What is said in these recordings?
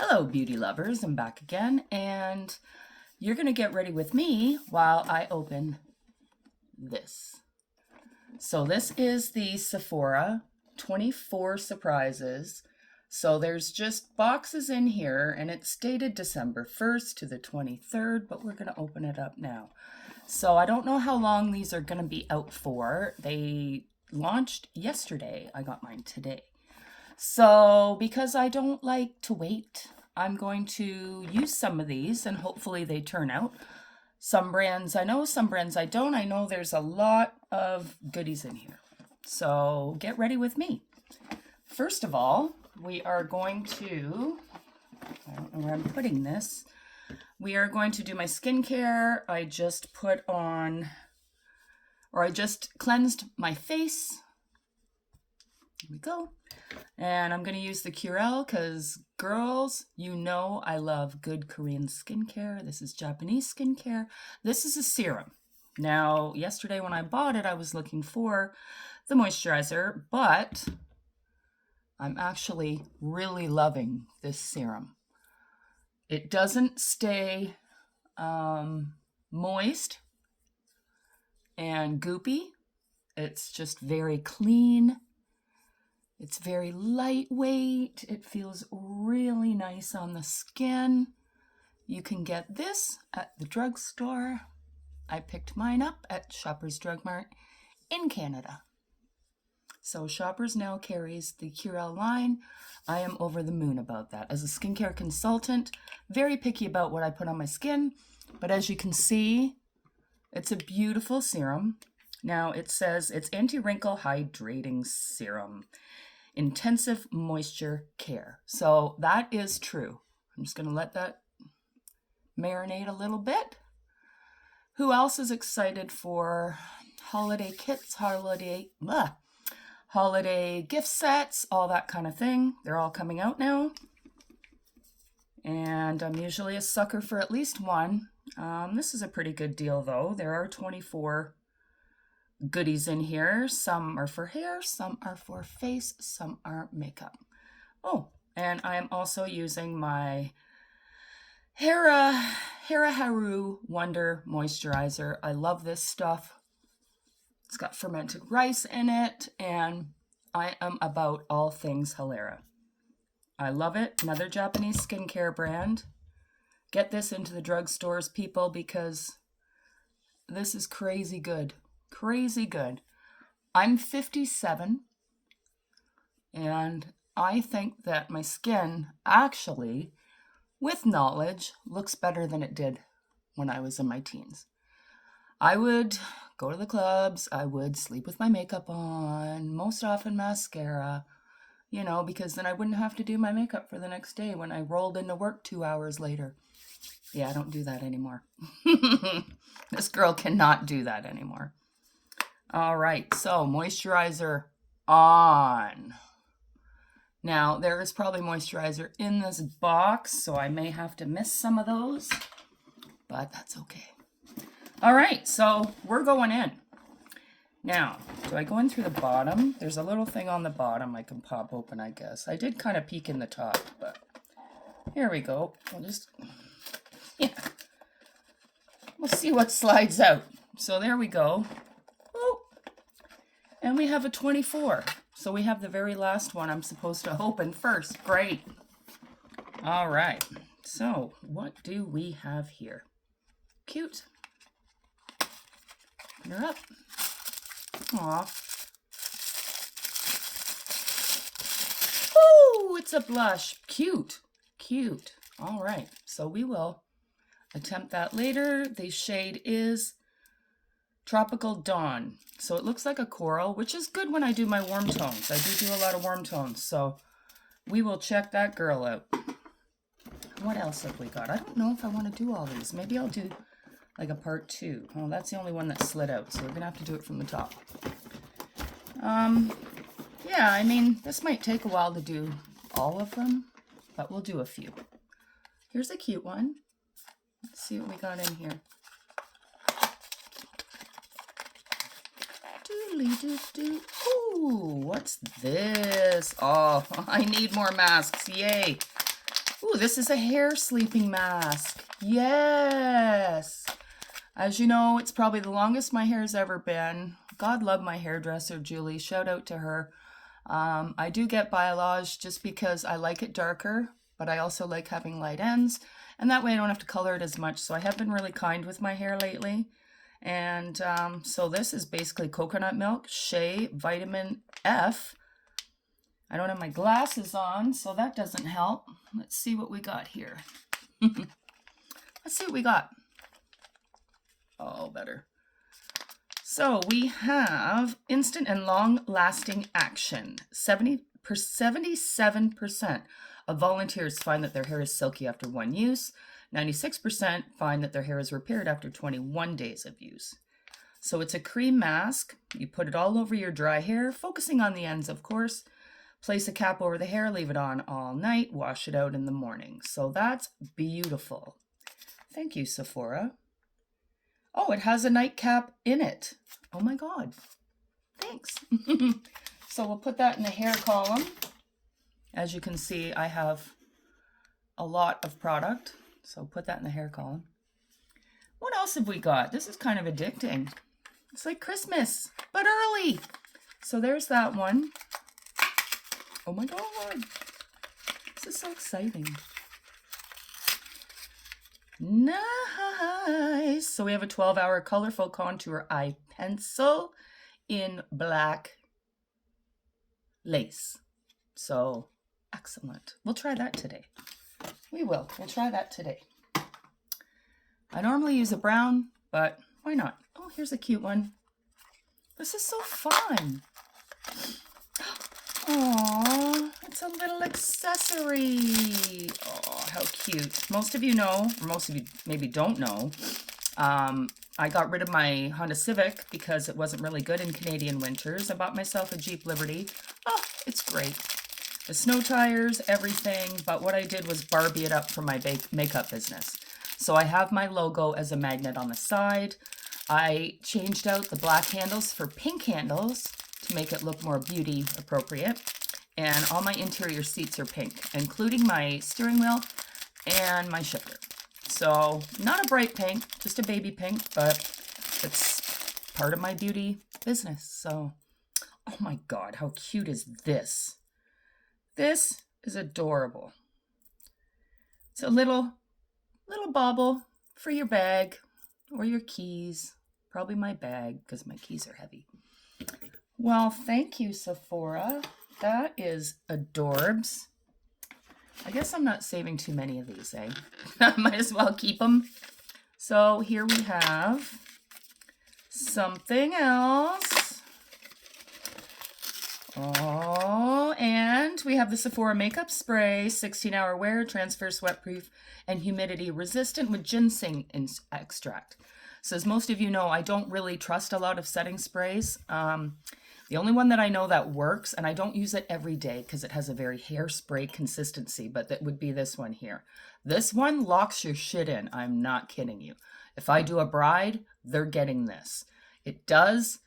Hello, beauty lovers. I'm back again, and you're going to get ready with me while I open this. So this is the Sephora 24 surprises. So there's just boxes in here, and it's dated December 1st to the 23rd, but we're going to open it up now. So I don't know how long these are going to be out for. They launched yesterday. I got mine today. So because I don't like to wait, I'm going to use some of these and hopefully they turn out. Some brands I know, some brands I don't. I know there's a lot of goodies in here. So get ready with me. First of all, we are going to, I don't know where I'm putting this. We are going to do my skincare. I just put on, or I just cleansed my face. Here we go. And I'm going to use the Curel because, girls, you know I love good Korean skincare. This is Japanese skincare. This is a serum. Now, yesterday when I bought it, I was looking for the moisturizer, but I'm actually really loving this serum. It doesn't stay moist and goopy. It's just very clean. It's very lightweight. It feels really nice on the skin. You can get this at the drugstore. I picked mine up at Shoppers Drug Mart in Canada. So Shoppers now carries the Curel line. I am over the moon about that. As a skincare consultant, very picky about what I put on my skin. But as you can see, it's a beautiful serum. Now it says it's anti-wrinkle hydrating serum. Intensive moisture care. So that is true. I'm just going to let that marinate a little bit. Who else is excited for holiday kits, holiday gift sets, all that kind of thing? They're all coming out now. And I'm usually a sucker for at least one. This is a pretty good deal though. There are 24 goodies in here. Some are for hair, some are for face, some are makeup. Oh, and I am also using my Hera Haru Wonder Moisturizer. I love this stuff. It's got fermented rice in it, and I am about all things Halera. I love it. Another Japanese skincare brand. Get this into the drugstores, people, because this is crazy good. Crazy good. I'm 57 and I think that my skin actually, with knowledge, looks better than it did when I was in my teens. I would go to the clubs, I would sleep with my makeup on, most often mascara, you know, because then I wouldn't have to do my makeup for the next day when I rolled into work 2 hours later. Yeah, I don't do that anymore. This girl cannot do that anymore. All right, so moisturizer on. Now, there is probably moisturizer in this box, so I may have to miss some of those, but that's okay. All right, so we're going in. Now, do I go in through the bottom? There's a little thing on the bottom I can pop open, I guess. I did kind of peek in the top, but here we go. We'll see what slides out. So there we go. And we have a 24. So we have the very last one I'm supposed to open first. Great. All right. So what do we have here? Cute. Open her up. Aw. Oh, it's a blush. Cute. Cute. All right. So we will attempt that later. The shade is Tropical Dawn. So it looks like a coral, which is good when I do my warm tones. I do a lot of warm tones, so we will check that girl out. What else have we got? I don't know if I want to do all these. Maybe I'll do like a part 2. Oh, that's the only one that slid out, so we're going to have to do it from the top. Yeah, I mean, this might take a while to do all of them, but we'll do a few. Here's a cute one. Let's see what we got in here. Ooh, what's this? Oh, I need more masks. Yay. Ooh, Ooh, this is a hair sleeping mask. Yes. As you know, it's probably the longest my hair's ever been. God love my hairdresser, Julie. Shout out to her. I do get balayage just because I like it darker, but I also like having light ends. And that way I don't have to color it as much. So I have been really kind with my hair lately. And so this is basically coconut milk, shea, vitamin F. I don't have my glasses on, so that doesn't help. Let's see what we got here. Let's see what we got. Oh, better. So we have instant and long-lasting action. 77% of volunteers find that their hair is silky after one use. 96% find that their hair is repaired after 21 days of use. So it's a cream mask. You put it all over your dry hair, focusing on the ends, of course. Place a cap over the hair, leave it on all night, wash it out in the morning. So that's beautiful. Thank you, Sephora. Oh, it has a nightcap in it. Oh my God. Thanks. So we'll put that in the hair column. As you can see, I have a lot of product. So put that in the hair column. What else have we got? This is kind of addicting. It's like Christmas, but early. So there's that one. Oh my God. This is so exciting. Nice. So we have a 12-hour colorful contour eye pencil in black lace. So excellent. We'll try that today. We'll try that today. I normally use a brown, but why not? Oh, here's a cute one. This is so fun. Aww, it's a little accessory. Oh, how cute. Most of you know, or most of you maybe don't know, I got rid of my Honda Civic because it wasn't really good in Canadian winters. I bought myself a Jeep Liberty. Oh, it's great. The snow tires, everything, but what I did was Barbie it up for my makeup business. So I have my logo as a magnet on the side. I changed out the black handles for pink handles to make it look more beauty appropriate. And all my interior seats are pink, including my steering wheel and my shifter. So not a bright pink, just a baby pink, but it's part of my beauty business. So, oh my God, how cute is this? This is adorable. It's a little bauble for your bag or your keys. Probably my bag because my keys are heavy. Well, thank you, Sephora. That is adorbs. I guess I'm not saving too many of these, eh? I might as well keep them. So here we have something else. Oh, and we have the Sephora Makeup Spray, 16-hour wear, transfer sweat-proof, and humidity resistant with ginseng extract. So as most of you know, I don't really trust a lot of setting sprays. The only one that I know that works, and I don't use it every day because it has a very hairspray consistency, but that would be this one here. This one locks your shit in. I'm not kidding you. If I do a bride, they're getting this. It does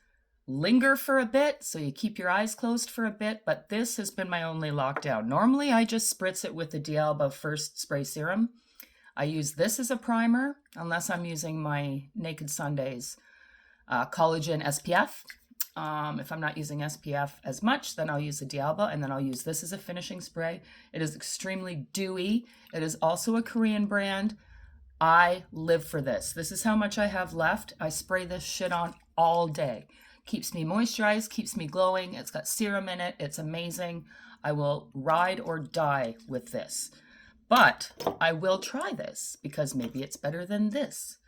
linger for a bit, so you keep your eyes closed for a bit, but this has been my only lockdown. Normally, I just spritz it with the D'Alba First Spray Serum. I use this as a primer, unless I'm using my Naked Sundays Collagen SPF. If I'm not using SPF as much, then I'll use the D'Alba, and then I'll use this as a finishing spray. It is extremely dewy. It is also a Korean brand. I live for this. This is how much I have left. I spray this shit on all day. Keeps me moisturized, keeps me glowing. It's got serum in it. It's amazing. I will ride or die with this. But I will try this because maybe it's better than this.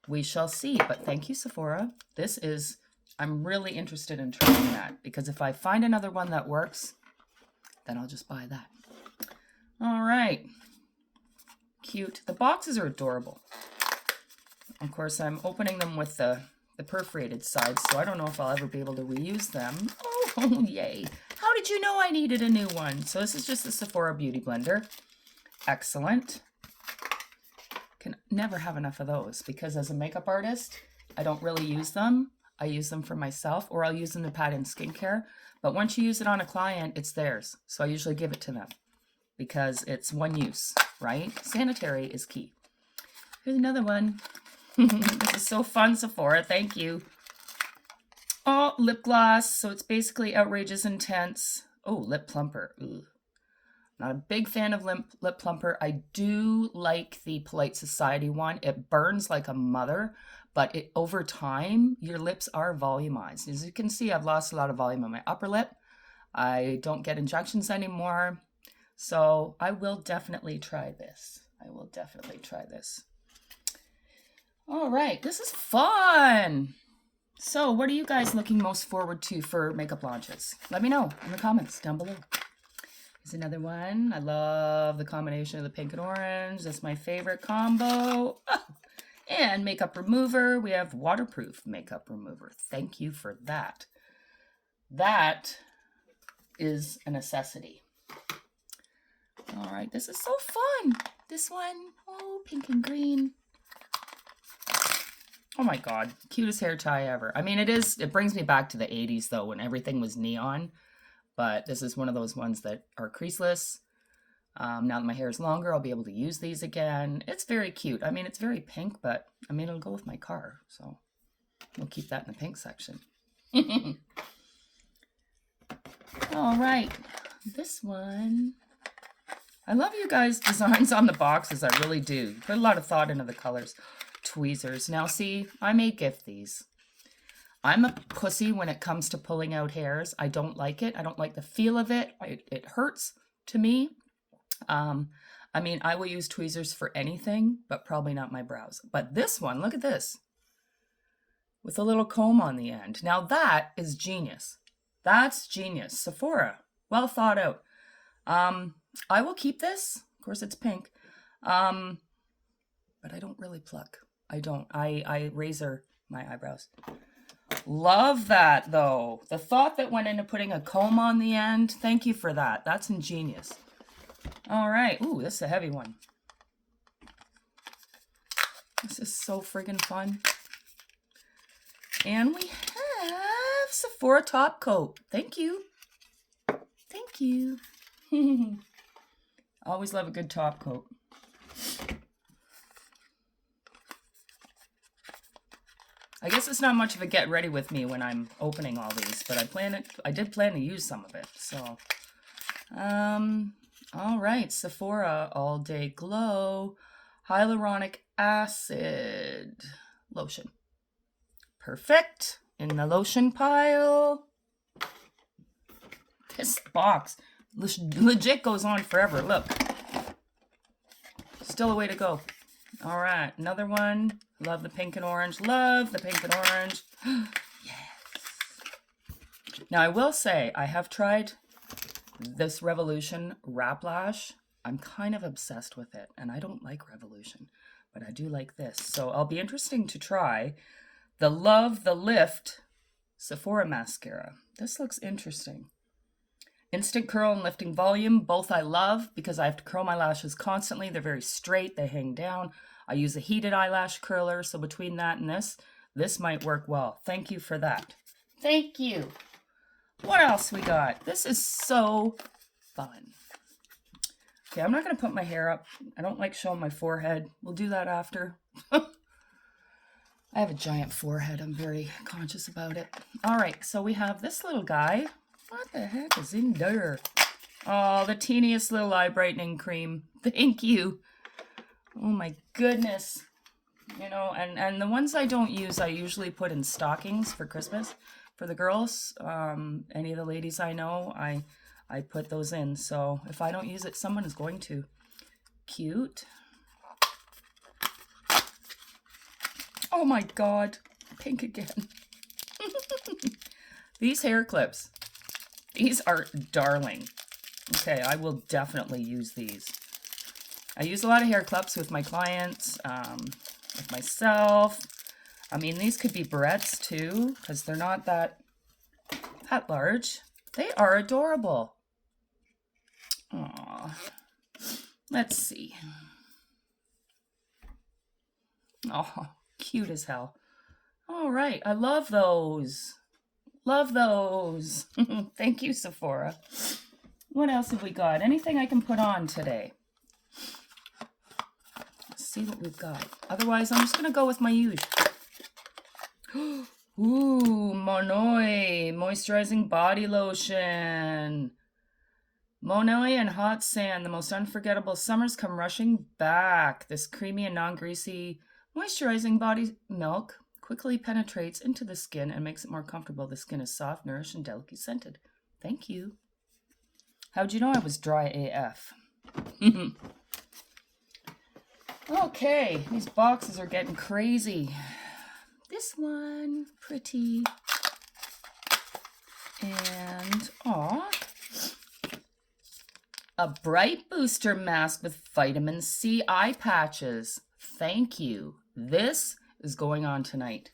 We shall see. But thank you, Sephora. This is, I'm really interested in trying that because if I find another one that works, then I'll just buy that. All right. Cute. The boxes are adorable. Of course, I'm opening them with the perforated sides, so I don't know if I'll ever be able to reuse them. Oh, yay. How did you know I needed a new one? So this is just the Sephora Beauty Blender. Excellent. Can never have enough of those because as a makeup artist, I don't really use them. I use them for myself or I'll use them to pat in skincare. But once you use it on a client, it's theirs. So I usually give it to them. because it's one use, right? Sanitary is key. Here's another one. This is so fun, Sephora. Thank you. Oh, lip gloss. So it's basically Outrageous Intense. Oh, lip plumper. Ooh. Not a big fan of lip plumper. I do like the Polite Society one. It burns like a mother, but over time, your lips are volumized. As you can see, I've lost a lot of volume on my upper lip. I don't get injections anymore. So I will definitely try this. All right, this is fun. So what are you guys looking most forward to for makeup launches? Let me know in the comments down below. Here's another one. I love the combination of the pink and orange. That's my favorite combo. Oh, and makeup remover. We have waterproof makeup remover. Thank you for that. That is a necessity. All right, this is so fun. This one, oh, pink and green. Oh my God, cutest hair tie ever. I mean, it brings me back to the 80s though, when everything was neon. But this is one of those ones that are creaseless. Now that my hair is longer, I'll be able to use these again. It's very cute. I mean, it's very pink, but I mean, it'll go with my car. So we'll keep that in the pink section. All right, this one. I love you guys' designs on the boxes. I really do. Put a lot of thought into the colors. Tweezers. Now see, I may gift these. I'm a pussy when it comes to pulling out hairs. I don't like it. I don't like the feel of it. It hurts to me. I mean, I will use tweezers for anything, but probably not my brows. But this one, look at this. With a little comb on the end. Now that is genius. That's genius. Sephora. Well thought out. I will keep this. Of course, it's pink. But I don't really pluck. I don't. I razor my eyebrows. Love that, though. The thought that went into putting a comb on the end. Thank you for that. That's ingenious. All right. Ooh, this is a heavy one. This is so friggin' fun. And we have Sephora top coat. Thank you. Thank you. Always love a good top coat. I guess it's not much of a get ready with me when I'm opening all these, but I did plan to use some of it. So, all right, Sephora All Day Glow Hyaluronic Acid Lotion. Perfect. In the lotion pile. This box legit goes on forever. Look. Still a way to go. All right, another one. Love the pink and orange. Love the pink and orange. Yes. Now, I will say, I have tried this Revolution Wrap Lash. I'm kind of obsessed with it, and I don't like Revolution, but I do like this. So I'll be interesting to try the Love the Lift Sephora Mascara. This looks interesting. Instant curl and lifting volume, both I love because I have to curl my lashes constantly. They're very straight, they hang down. I use a heated eyelash curler, so between that and this might work well. Thank you for that. Thank you. What else we got? This is so fun. Okay, I'm not going to put my hair up. I don't like showing my forehead. We'll do that after. I have a giant forehead. I'm very conscious about it. All right, so we have this little guy. What the heck is in there? Oh, the teeniest little eye brightening cream. Thank you. Oh my goodness. You know, and the ones I don't use, I usually put in stockings for Christmas. For the girls, any of the ladies I know, I put those in. So if I don't use it, someone is going to. Cute. Oh my God. Pink again. These hair clips. These are darling. Okay, I will definitely use these. I use a lot of hair clips with my clients, with myself. I mean, these could be barrettes too, because they're not that large. They are adorable. Aww. Let's see. Oh, cute as hell. All right, I love those. Love those. Thank you, Sephora. What else have we got? Anything I can put on today? Let's see what we've got. Otherwise, I'm just going to go with my usual. Ooh, Monoi Moisturizing Body Lotion. Monoi and Hot Sand, the most unforgettable summers come rushing back. This creamy and non-greasy moisturizing body milk quickly penetrates into the skin and makes it more comfortable. The skin is soft, nourished, and delicately scented. Thank you. How'd you know I was dry AF? Okay, these boxes are getting crazy. This one, pretty. And, aw, a bright booster mask with vitamin C eye patches. Thank you. This is going on tonight.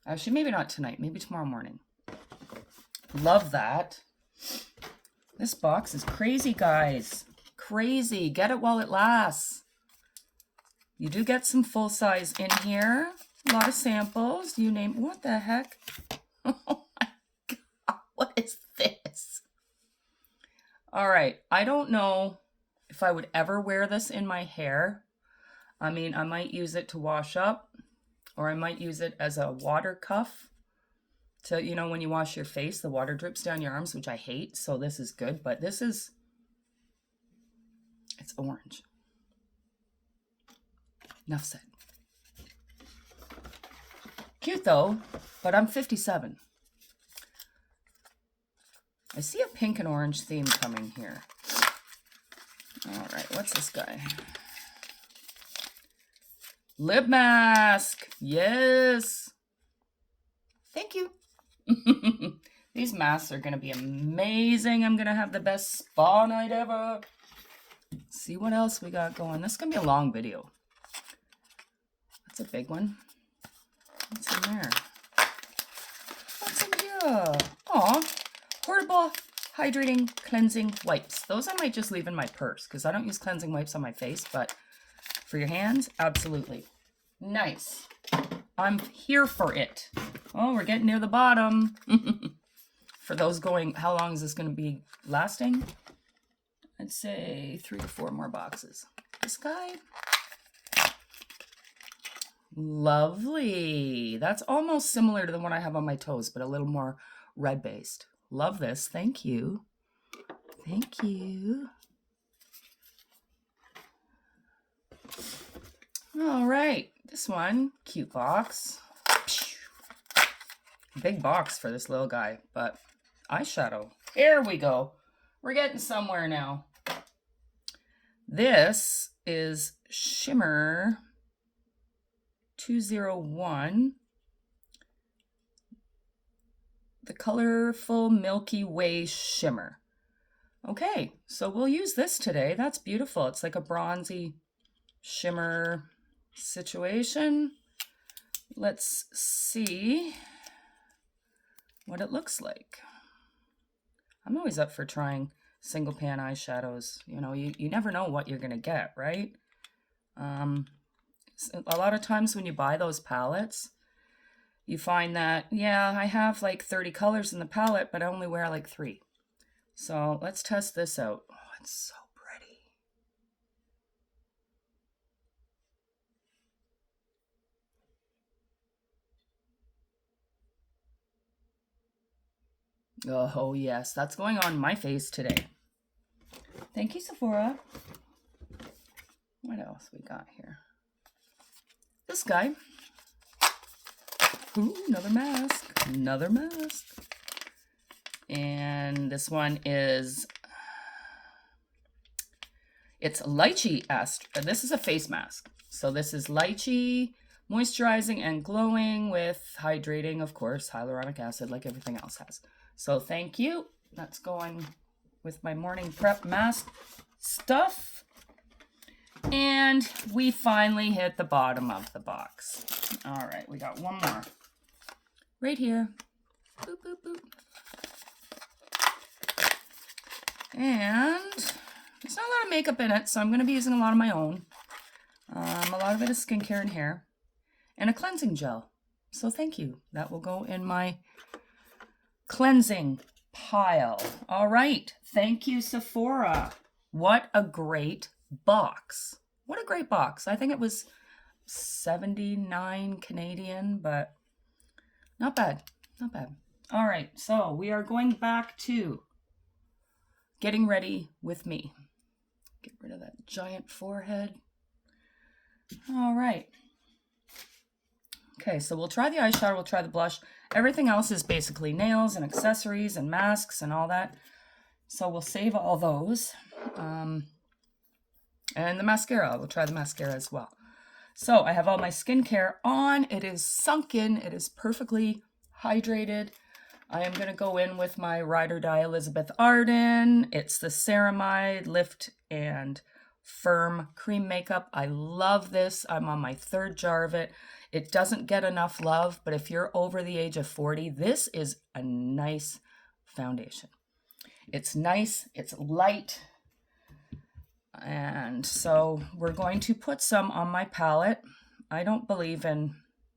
Actually, maybe not tonight. Maybe tomorrow morning. Love that. This box is crazy, guys. Crazy. Get it while it lasts. You do get some full size in here. A lot of samples. You name... What the heck? Oh my God. What is this? All right. I don't know if I would ever wear this in my hair. I mean, I might use it to wash up, or I might use it as a water cuff. So, you know, when you wash your face, the water drips down your arms, which I hate. So this is good, but this is, it's orange. Enough said. Cute though, but I'm 57. I see a pink and orange theme coming here. All right, what's this guy? Lip mask. Yes. Thank you. These masks are going to be amazing. I'm going to have the best spa night ever. Let's see what else we got going. This is going to be a long video. That's a big one. What's in there? What's in here? Aw, portable hydrating cleansing wipes. Those I might just leave in my purse because I don't use cleansing wipes on my face, but for your hands, absolutely. Nice. I'm here for it. Oh, we're getting near the bottom. For those going, how long is this going to be lasting? I'd say 3 to 4 more boxes. This guy. Lovely. That's almost similar to the one I have on my toes, but a little more red-based. Love this. Thank you. Thank you. All right. This one, cute box. Big box for this little guy, but eyeshadow. Here we go. We're getting somewhere now. This is Shimmer 201. The Colorful Milky Way Shimmer. Okay, so we'll use this today. That's beautiful. It's like a bronzy shimmer situation. Let's see what it looks like. I'm always up for trying single pan eyeshadows. You know, you never know what you're gonna get, right? A lot of times when you buy those palettes, you find that, yeah, I have like 30 colors in the palette, but I only wear like 3. So let's test this out. Oh, it's so pretty. Oh, yes, that's going on my face today. Thank you, Sephora. What else we got here? This guy. Ooh, another mask. Another mask. And this one is, it's lychee astro. This is a face mask. So this is lychee, moisturizing and glowing with hydrating, of course, hyaluronic acid like everything else has. So thank you. That's going with my morning prep mask stuff. And we finally hit the bottom of the box. All right, we got one more. Right here. Boop, boop, boop. And there's not a lot of makeup in it, so I'm going to be using a lot of my own. A lot of it is skincare and hair. And a cleansing gel. So thank you. That will go in my cleansing pile. All right. Thank you, Sephora. What a great box. What a great box. I think it was 79 Canadian, but not bad. Not bad. All right. So we are going back to getting ready with me. Get rid of that giant forehead. All right. Okay, so we'll try the eyeshadow, we'll try the blush. Everything else is basically nails and accessories and masks and all that. So we'll save all those. And the mascara, we'll try the mascara as well. So I have all my skincare on. It is sunken. It is perfectly hydrated. I am going to go in with my Ride or Die Elizabeth Arden. It's the Ceramide Lift and Firm Cream Makeup. I love this. I'm on my 3rd jar of it. It doesn't get enough love, but if you're over the age of 40, this is a nice foundation. It's nice, it's light, and so we're going to put some on my palette. I don't believe in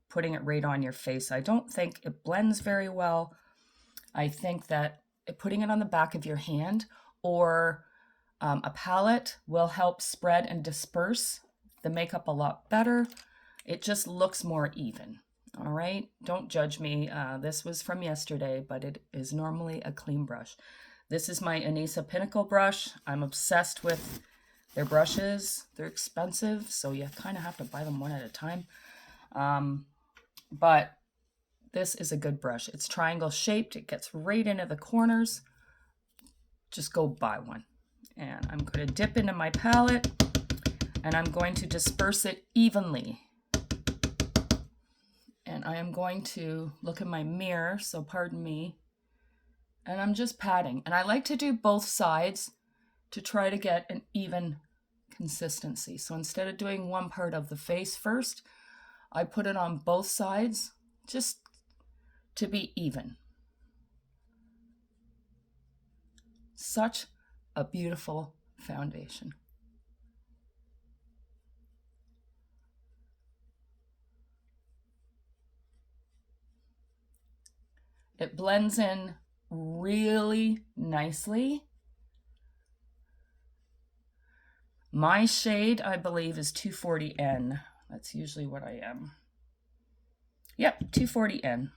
putting it right on your face. I don't think it blends very well. I think that putting it on the back of your hand or a palette will help spread and disperse the makeup a lot better. It just looks more even. All right, don't judge me. This was from yesterday, but it is normally a clean brush. This is my Anisa Pinnacle brush. I'm obsessed with their brushes. They're expensive, so you kind of have to buy them one at a time. But this is a good brush. It's triangle shaped. It gets right into the corners. Just go buy one. And I'm going to dip into my palette, and I'm going to disperse it evenly. And I am going to look in my mirror, so pardon me. And I'm just patting. And I like to do both sides to try to get an even consistency. So instead of doing one part of the face first, I put it on both sides just to be even. Such a beautiful foundation. It blends in really nicely. My shade, I believe, is 240N. That's usually what I am. Yep, 240N.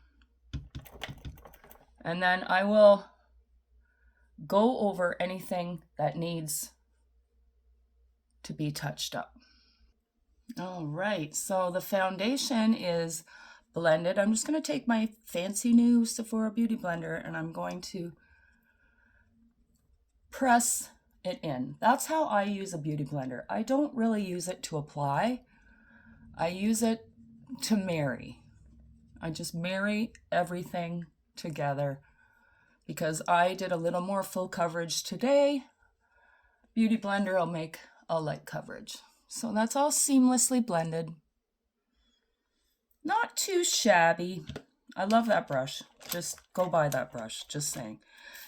And then I will go over anything that needs to be touched up. All right, so the foundation is blended. I'm just going to take my fancy new Sephora Beauty Blender and I'm going to press it in. That's how I use a beauty blender. I don't really use it to apply. I use it to marry. I just marry everything together because I did a little more full coverage today. Beauty blender will make a light coverage. So that's all seamlessly blended. Not too shabby. I love that brush. Just go buy that brush, just saying.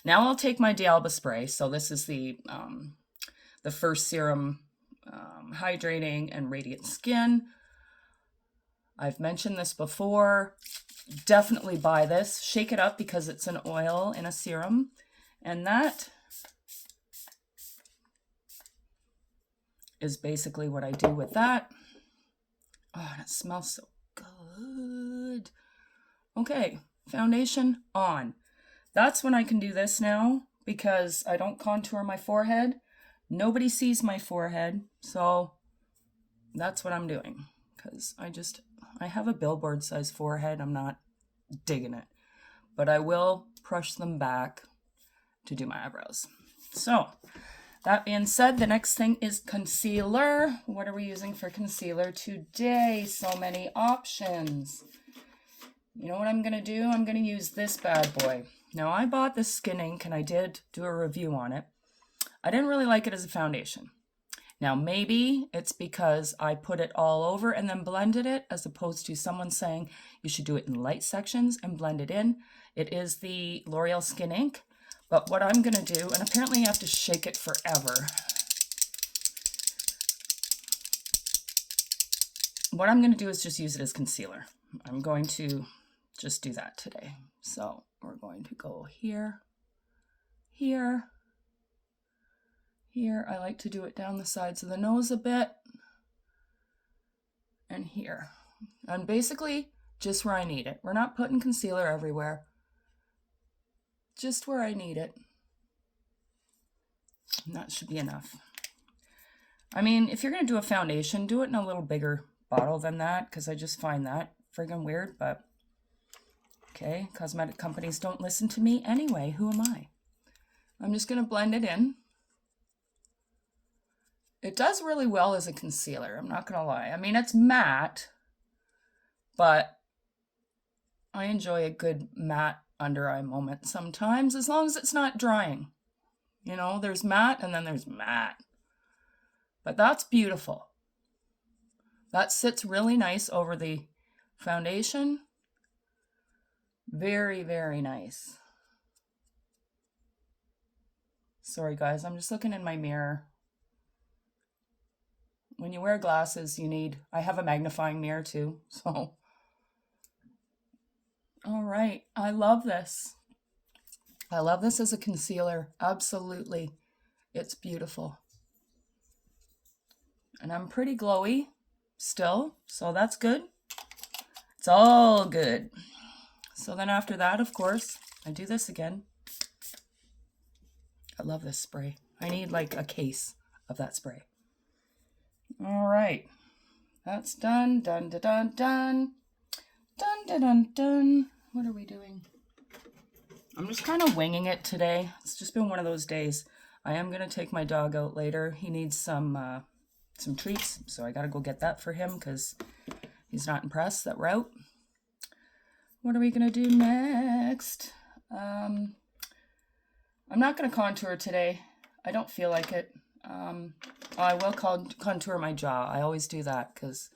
Now I'll take my D'Alba spray. So this is the first serum, hydrating and radiant skin. I've mentioned this before. Definitely buy this. Shake it up because it's an oil in a serum. And that is basically what I do with that. Oh, and it smells so good. Okay, foundation on. That's when I can do this now because I don't contour my forehead. Nobody sees my forehead, so that's what I'm doing because I have a billboard size forehead. I'm not digging it, but I will brush them back to do my eyebrows. So that being said, the next thing is concealer. What are we using for concealer today? So many options. You know what I'm going to do? I'm going to use this bad boy. Now, I bought this Skin Ink, and I did do a review on it. I didn't really like it as a foundation. Now, maybe it's because I put it all over and then blended it, as opposed to someone saying you should do it in light sections and blend it in. It is the L'Oreal Skin Ink. But what I'm going to do, and apparently you have to shake it forever. What I'm going to do is just use it as concealer. I'm going to just do that today. So we're going to go here here. Here, I like to do it down the sides of the nose a bit. And here. And basically, just where I need it. We're not putting concealer everywhere. Just where I need it. And that should be enough. I mean, if you're going to do a foundation, do it in a little bigger bottle than that, because I just find that friggin' weird, but okay, cosmetic companies don't listen to me anyway. Who am I? I'm just going to blend it in. It does really well as a concealer, I'm not going to lie. I mean, it's matte, but I enjoy a good matte under eye moment sometimes, as long as it's not drying. You know, there's matte and then there's matte. But that's beautiful. That sits really nice over the foundation. Very, very nice. Sorry guys, I'm just looking in my mirror. When you wear glasses, I have a magnifying mirror too, so. All right, I love this. I love this as a concealer, absolutely. It's beautiful. And I'm pretty glowy still, so that's good. It's all good. So then after that, of course, I do this again. I love this spray. I need like a case of that spray. All right, that's done, done, done, done, done, done, done, done, done. What are we doing? I'm just kind of winging it today. It's just been one of those days. I am going to take my dog out later. He needs some treats, so I got to go get that for him because he's not impressed that we're out. What are we going to do next? I'm not going to contour today. I don't feel like it. I will contour my jaw. I always do that because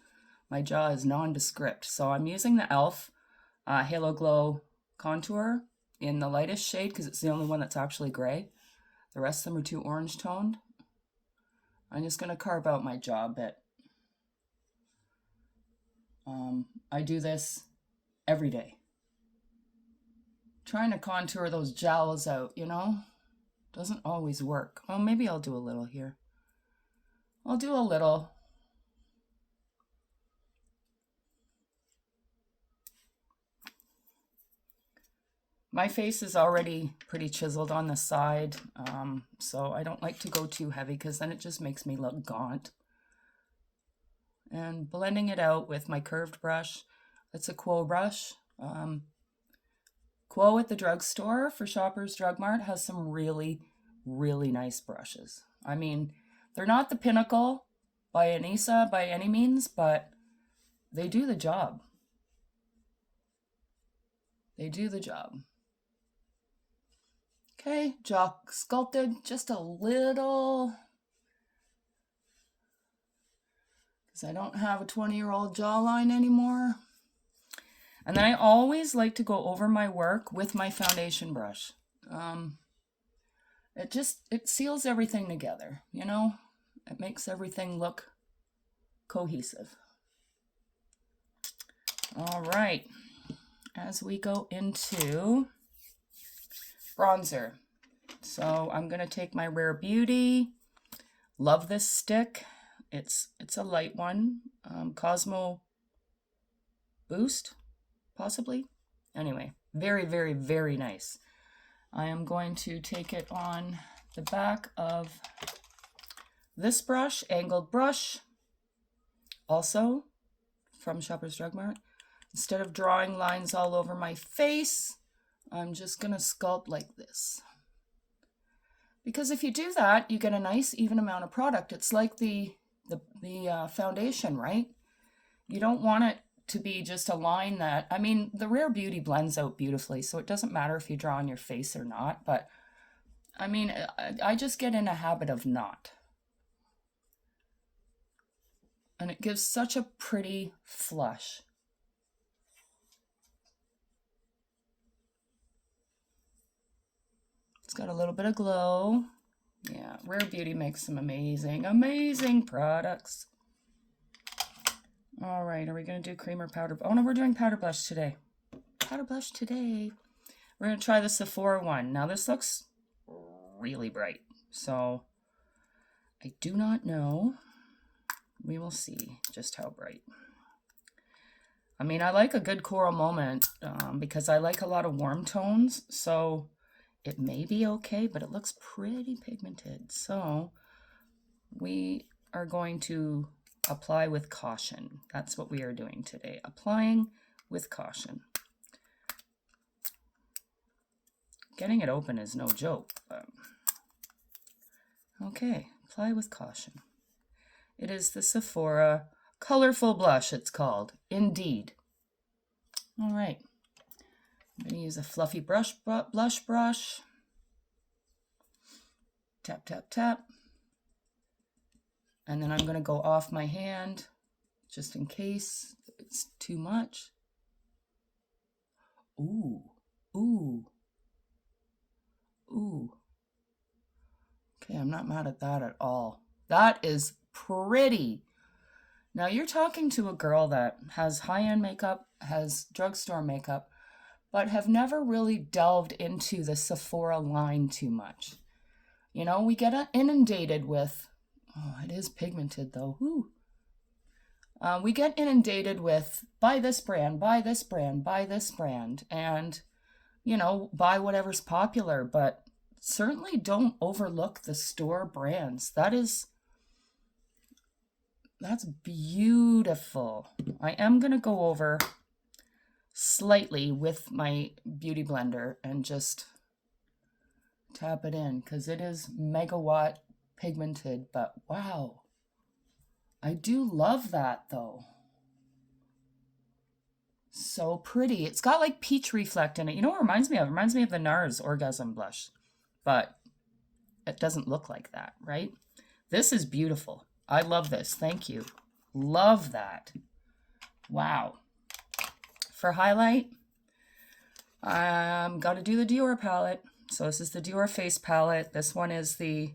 my jaw is nondescript. So I'm using the e.l.f. Halo Glow Contour in the lightest shade because it's the only one that's actually gray. The rest of them are too orange toned. I'm just going to carve out my jaw a bit. I do this every day. Trying to contour those jowls out, you know? Doesn't always work. Well, maybe I'll do a little here. I'll do a little. My face is already pretty chiseled on the side, so I don't like to go too heavy because then it just makes me look gaunt. And blending it out with my curved brush. It's a Quo brush. Quo at the drugstore for Shoppers Drug Mart has some really, really nice brushes. I mean, they're not the pinnacle by Anissa by any means, but they do the job. They do the job. Okay, jaw sculpted just a little. Because I don't have a 20-year-old jawline anymore. And then I always like to go over my work with my foundation brush. It seals everything together, you know? It makes everything look cohesive. All right, as we go into bronzer. So I'm gonna take my Rare Beauty. Love this stick. It's a light one. Cosmo Boost, possibly. Anyway, very, very, very nice. I am going to take it on the back of this brush, angled brush, also from Shoppers Drug Mart. Instead of drawing lines all over my face, I'm just gonna sculpt like this. Because if you do that, you get a nice even amount of product. It's like the foundation, right? You don't want it to be just a line that, I mean, the Rare Beauty blends out beautifully, so it doesn't matter if you draw on your face or not, but I mean, I just get in a habit of not. And it gives such a pretty flush. It's got a little bit of glow. Yeah, Rare Beauty makes some amazing, amazing products. All right, are we going to do cream or powder? Oh no, we're doing powder blush today. Powder blush today. We're going to try the Sephora one. Now this looks really bright. So I do not know. We will see just how bright. I mean, I like a good coral moment because I like a lot of warm tones. So it may be okay, but it looks pretty pigmented. So we are going to apply with caution. That's what we are doing today. Applying with caution. Getting it open is no joke. But okay, apply with caution. It is the Sephora Colorful Blush, it's called. Indeed. All right. I'm going to use a fluffy blush brush. Tap, tap, tap. And then I'm going to go off my hand just in case it's too much. Ooh, ooh, ooh. Okay, I'm not mad at that at all. That is pretty. Now you're talking to a girl that has high-end makeup, has drugstore makeup, but have never really delved into the Sephora line too much. You know, we get inundated with, oh, it is pigmented though. Whew. We get inundated with, buy this brand, buy this brand, buy this brand, and, you know, buy whatever's popular, but certainly don't overlook the store brands. That's beautiful. I am going to go over slightly with my beauty blender and just tap it in because it is megawatt pigmented, but wow. I do love that though. So pretty. It's got like peach reflect in it. You know what it reminds me of? It reminds me of the NARS Orgasm Blush, but it doesn't look like that, right? This is beautiful. I love this. Thank you. Love that. Wow. For highlight, I'm got to do the Dior palette. So this is the Dior Face palette. This one is it's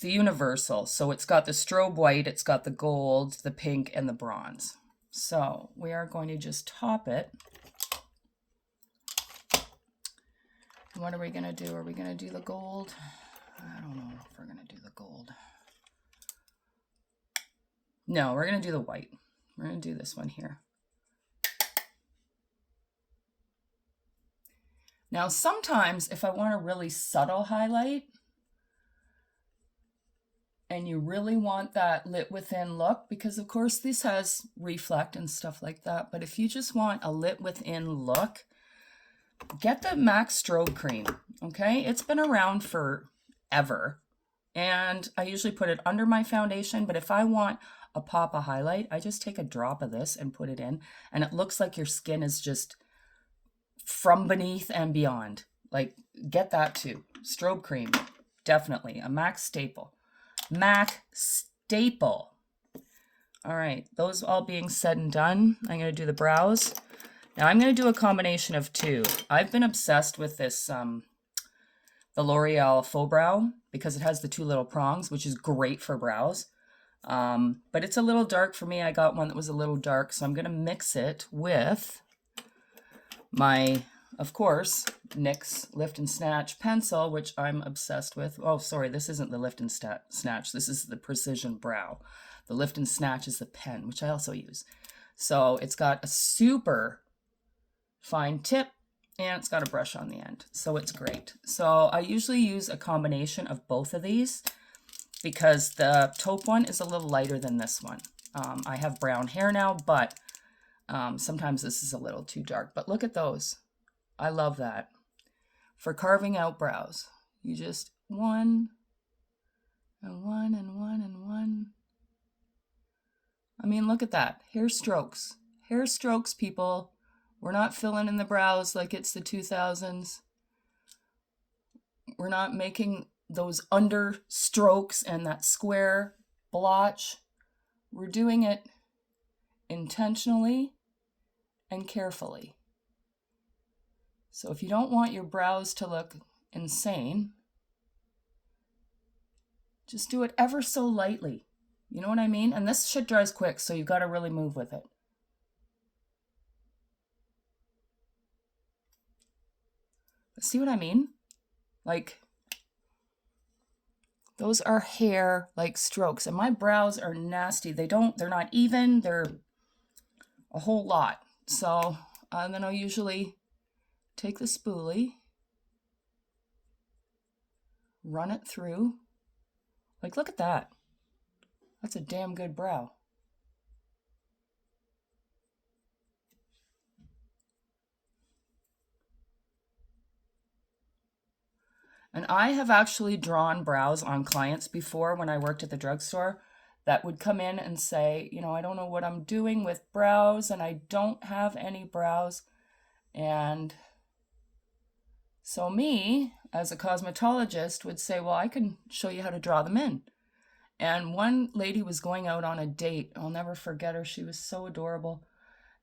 the Universal. So it's got the strobe white, it's got the gold, the pink, and the bronze. So we are going to just top it. What are we going to do? Are we going to do the gold? I don't know if we're going to do the gold. No, we're going to do the white. We're going to do this one here. Now, sometimes if I want a really subtle highlight and you really want that lit within look, because of course this has reflect and stuff like that, but if you just want a lit within look, get the MAC Strobe Cream, okay? It's been around forever, and I usually put it under my foundation, but if I want a pop of highlight, I just take a drop of this and put it in, and it looks like your skin is just from beneath and beyond. Like, get that too. Strobe Cream, definitely. A MAC staple. MAC staple. All right, those all being said and done, I'm going to do the brows. Now I'm going to do a combination of two. I've been obsessed with this, the L'Oreal Faux Brow, because it has the two little prongs, which is great for brows. But it's a little dark for me. I got one that was a little dark, so I'm going to mix it with my, of course, NYX Lift and Snatch pencil, which I'm obsessed with. Oh, sorry, this isn't the Lift and Snatch. This is the Precision Brow. The Lift and Snatch is the pen, which I also use. So it's got a super fine tip, and it's got a brush on the end. So it's great. So I usually use a combination of both of these because the taupe one is a little lighter than this one. I have brown hair now, but sometimes this is a little too dark, but look at those. I love that. For carving out brows, you just one and one and one and one. I mean, look at that. Hair strokes. Hair strokes, people. We're not filling in the brows like it's the 2000s. We're not making those under strokes and that square blotch. We're doing it intentionally and carefully. So if you don't want your brows to look insane, just do it ever so lightly. You know what I mean? And this shit dries quick, so you've got to really move with it. But see what I mean? Like, those are hair like strokes, and my brows are nasty. They're not even, they're a whole lot. So then I'll usually take the spoolie, run it through. Like, look at that. That's a damn good brow. And I have actually drawn brows on clients before when I worked at the drugstore that would come in and say, you know, I don't know what I'm doing with brows and I don't have any brows. And so me, as a cosmetologist, would say, well, I can show you how to draw them in. And one lady was going out on a date. I'll never forget her. She was so adorable.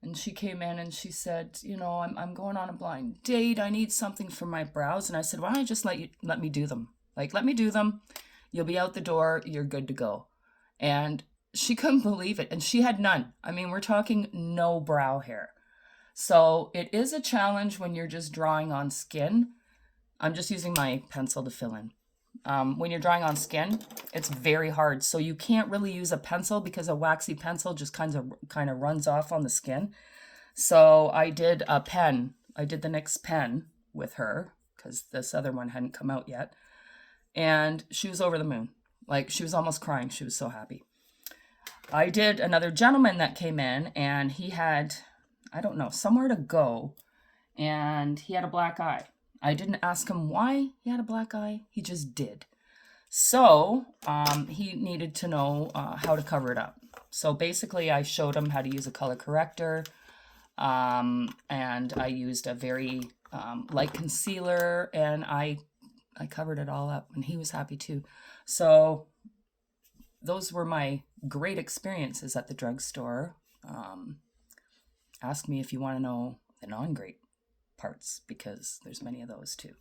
And she came in and she said, you know, I'm going on a blind date. I need something for my brows. And I said, why don't I just let me do them? Like, let me do them. You'll be out the door. You're good to go. And she couldn't believe it. And she had none. I mean, we're talking no brow hair. So it is a challenge when you're just drawing on skin. I'm just using my pencil to fill in. When you're drawing on skin, it's very hard. So you can't really use a pencil because a waxy pencil just kind of runs off on the skin. So I did a pen. I did the NYX pen with her because this other one hadn't come out yet. And she was over the moon. Like, she was almost crying. She was so happy. I did another gentleman that came in and he had, I don't know, somewhere to go. And he had a black eye. I didn't ask him why he had a black eye. He just did. So he needed to know how to cover it up. So basically I showed him how to use a color corrector. And I used a very light concealer and I covered it all up and he was happy too. So those were my great experiences at the drugstore. Ask me if you want to know the non-great parts because there's many of those too.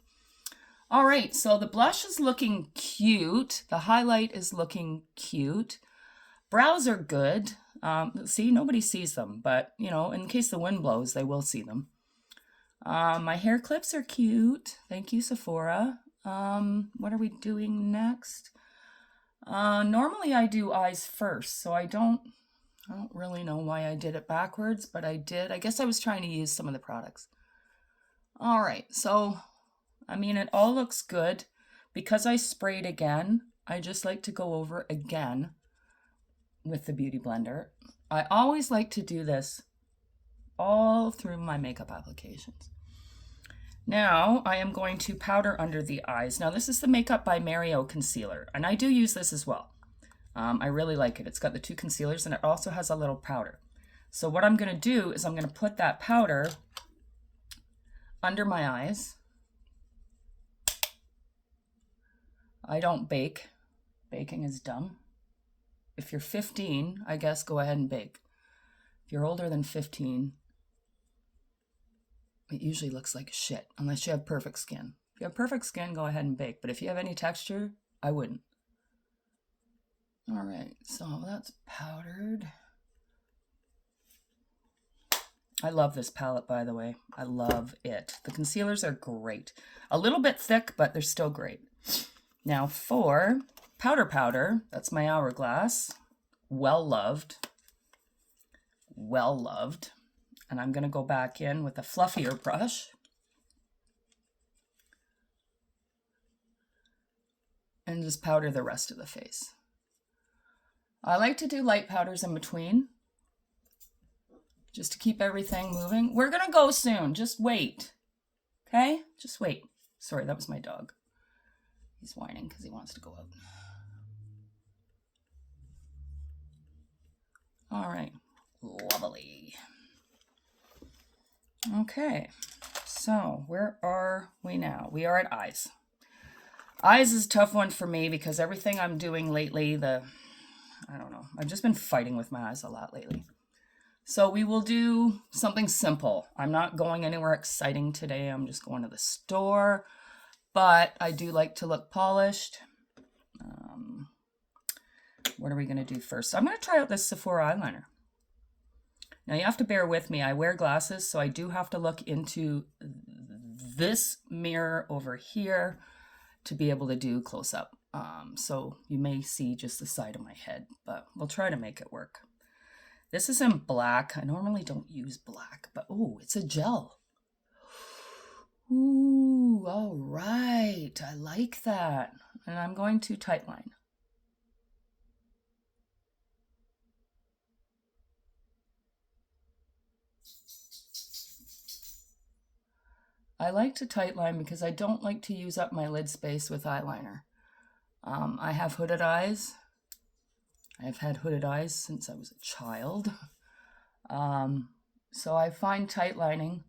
All right, so the blush is looking cute. The highlight is looking cute. Brows are good. See, nobody sees them, but you know, in case the wind blows, they will see them. My hair clips are cute. Thank you, Sephora. What are we doing next? Normally I do eyes first, so I don't really know why I did it backwards, but I did. I guess I was trying to use some of the products. All right, so, I mean, it all looks good. Because I sprayed again, I just like to go over again with the Beauty Blender. I always like to do this all through my makeup applications. Now, I am going to powder under the eyes. Now, this is the Makeup by Mario concealer, and I do use this as well. I really like it. It's got the two concealers, and it also has a little powder. So what I'm going to do is I'm going to put that powder under my eyes. I don't bake. Baking is dumb. If you're 15, I guess go ahead and bake. If you're older than 15, it usually looks like shit, unless you have perfect skin. If you have perfect skin, go ahead and bake. But if you have any texture, I wouldn't. All right, so that's powdered. I love this palette, by the way. I love it. The concealers are great. A little bit thick, but they're still great. Now for powder, that's my Hourglass. Well loved. Well loved. And I'm going to go back in with a fluffier brush. And just powder the rest of the face. I like to do light powders in between, just to keep everything moving. We're going to go soon. Just wait. Okay? Just wait. Sorry, that was my dog. He's whining because he wants to go out. All right. Lovely. Okay. So where are we now? We are at eyes. Eyes is a tough one for me because everything I'm doing lately, I don't know. I've just been fighting with my eyes a lot lately. So we will do something simple. I'm not going anywhere exciting today. I'm just going to the store. But I do like to look polished. What are we going to do first? I'm going to try out this Sephora eyeliner. Now you have to bear with me. I wear glasses, so I do have to look into this mirror over here. to be able to do close up. So you may see just the side of my head, but we'll try to make it work. This is in black. I normally don't use black, but oh, it's a gel. Ooh, all right. I like that. And I'm going to tightline. I like to tightline because I don't like to use up my lid space with eyeliner. I have hooded eyes. I have had hooded eyes since I was a child. So I find tightlining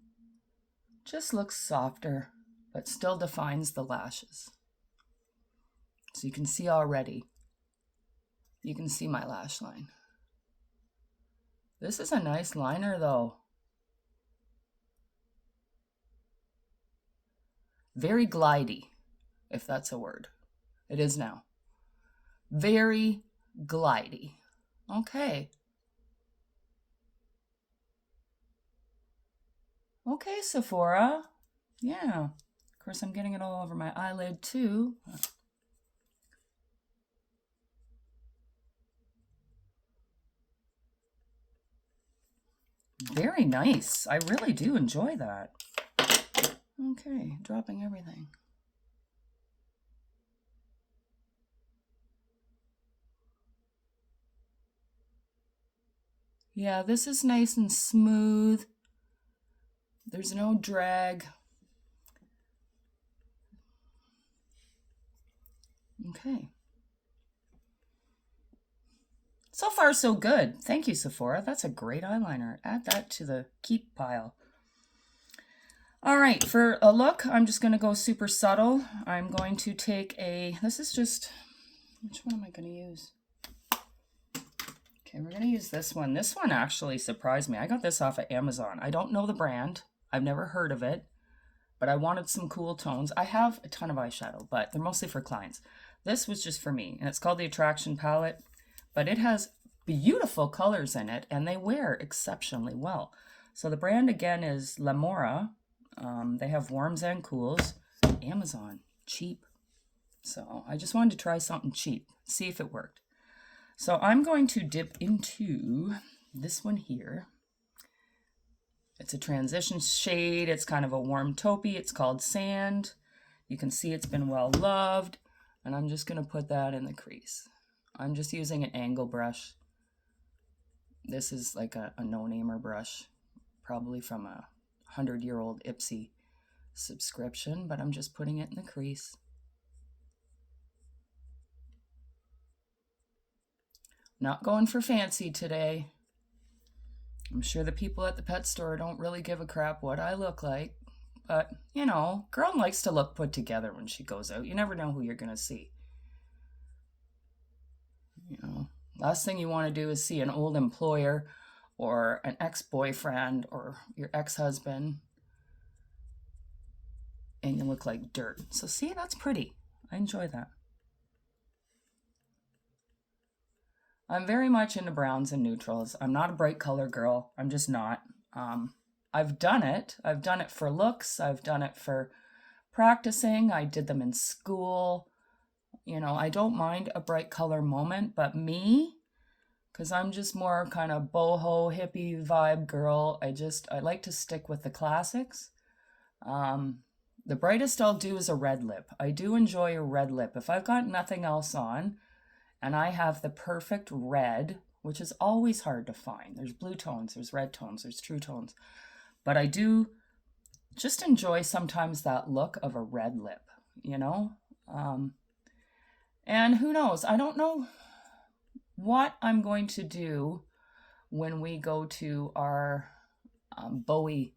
just looks softer, but still defines the lashes. So you can see already, you can see my lash line. This is a nice liner though. Very glidey, if that's a word. It is now. Very glidey. Okay. Okay, Sephora. Yeah. Of course, I'm getting it all over my eyelid too. Very nice. I really do enjoy that. Okay, dropping everything. Yeah, this is nice and smooth. There's no drag. Okay. So far, so good. Thank you, Sephora. That's a great eyeliner. Add that to the keep pile. All right, for a look, I'm just going to go super subtle. I'm going to take this is just, which one am I going to use? Okay, we're going to use this one. This one actually surprised me. I got this off of Amazon. I don't know the brand. I've never heard of it, but I wanted some cool tones. I have a ton of eyeshadow, but they're mostly for clients. This was just for me, and it's called the Attraction Palette, but it has beautiful colors in it, and they wear exceptionally well. So the brand, again, is Lamora. They have warms and cools. Amazon, cheap. So I just wanted to try something cheap, see if it worked. So I'm going to dip into this one here. It's a transition shade. It's kind of a warm taupey. It's called Sand. You can see it's been well loved. And I'm just going to put that in the crease. I'm just using an angle brush. This is like a no-namer brush, probably from a 100-year-old Ipsy subscription, but I'm just putting it in the crease. Not going for fancy today. I'm sure the people at the pet store don't really give a crap what I look like, but you know, girl likes to look put together when she goes out. You never know who you're gonna see. You know, last thing you want to do is see an old employer or an ex-boyfriend or your ex-husband and you look like dirt. So see, that's pretty. I enjoy that. I'm very much into browns and neutrals. I'm not a bright color girl. I'm just not. I've done it. I've done it for looks. I've done it for practicing. I did them in school. You know, I don't mind a bright color moment, but me, because I'm just more kind of boho hippie vibe girl, I like to stick with the classics. The brightest I'll do is a red lip. I do enjoy a red lip. If I've got nothing else on and I have the perfect red, which is always hard to find. There's blue tones, there's red tones, there's true tones. But I do just enjoy sometimes that look of a red lip, you know? And who knows? I don't know what I'm going to do when we go to our Bowie